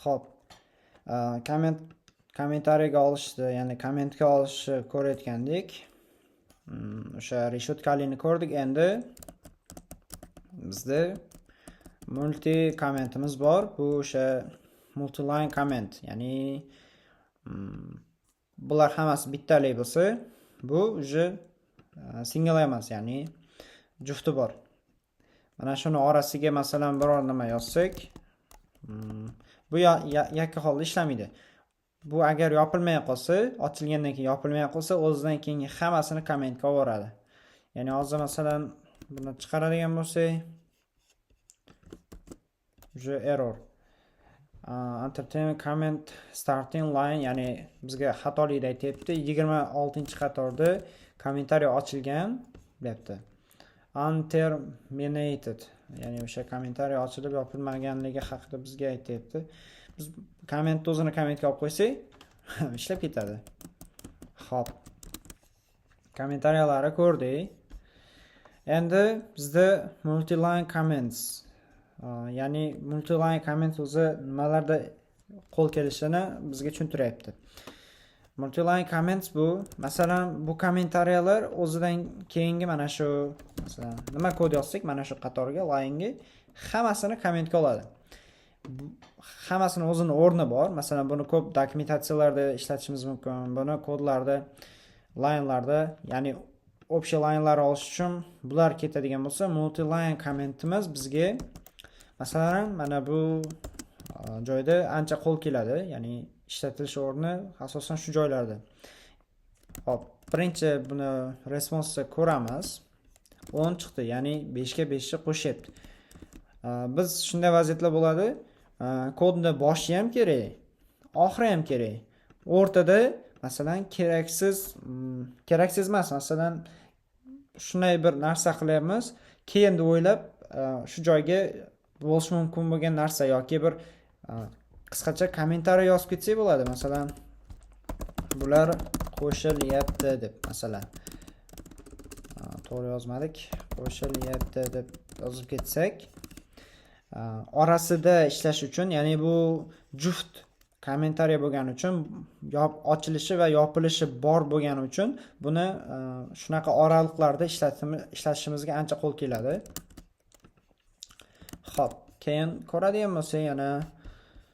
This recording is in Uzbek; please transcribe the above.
Xo'p, kommentariyaga olishdi, ya'ni kommentga olishni ko'rayotgandik. O'sha reshetkali'ni ko'rdik. Endi bizda multi kommentimiz bor. Bu o'sha multi-line comment, ya'ni bular hammasi bittalik bo'lsa, bu уже single emas, ya'ni jufti bor. Mana shuni orasiga masalan biror nima yozsak, bu yakka holda ishlamaydi. Bu agar yopilmay qolsa, ochilgandan keyin yopilmay qolsa, o'zidan keyin hammasini kommentga olib boradi. Ya'ni hozir masalan buni chiqaradigan bo'lsak, уже error. Entertainment comment starting line, ya'ni bizga xatolikda aytibdi. 26-qatorda kommentariy ochilgan deyapti. Unterminated, ya'ni o'sha kommentariy ochilib yopilmaganligi haqida bizga aytibdi. Biz kommentni o'zini kommentga olib qo'ysak, ishlab ketadi. Xo'p. Kommentariylarni ko'rdik. Endi bizda multi-line comments, ya'ni multi-line comment o'zi nimalarda qo'l kelishini bizga tushuntiryapti. Multi-line comments bu, masalan, bu kommentariyalar o'zidan keyingi mana shu, masalan, nima kod yozsak, mana shu qatorga, line'ga hammasini kommentga oladi. Hammasini o'zini o'rni bor. Masalan, buni ko'p dokumentatsiyalarda ishlatishimiz mumkin. Buni kodlarda, line'larda, ya'ni общий line'lar olish uchun bular ketadigan bo'lsa, multi-line commentimiz bizga masalan mana bu joyda ancha qo'l keladi, ya'ni ishlatilish o'rni asosan shu joylarda. Hop, birinchi buni responsni ko'ramiz. 10 chiqdi, ya'ni 5 ga 5 ni qo'shyapti. Biz shunday vaziyatlar bo'ladi. Kodni boshi ham kerak, oxiri ham kerak. O'rtada masalan keraksiz emas, masalan shunday bir narsa qilyapmiz, keyin deb o'ylab shu joyga bo'lish mumkin bo'lgan narsa yoki bir qisqacha kommentariy yozib ketsak bo'ladi. Masalan, bular qo'shilyapti deb, masalan to'g'ri yozmadik, qo'shilyapti deb yozib ketsak, orasida ishlash uchun, ya'ni bu juft kommentariy bo'lgani uchun, ochilishi va yopilishi bor bo'lgani uchun buni shunaqa oraliklarda ishlatishimizga ancha qo'l keladi. Xo'p, keyin ko'radigan bo'lsak, yana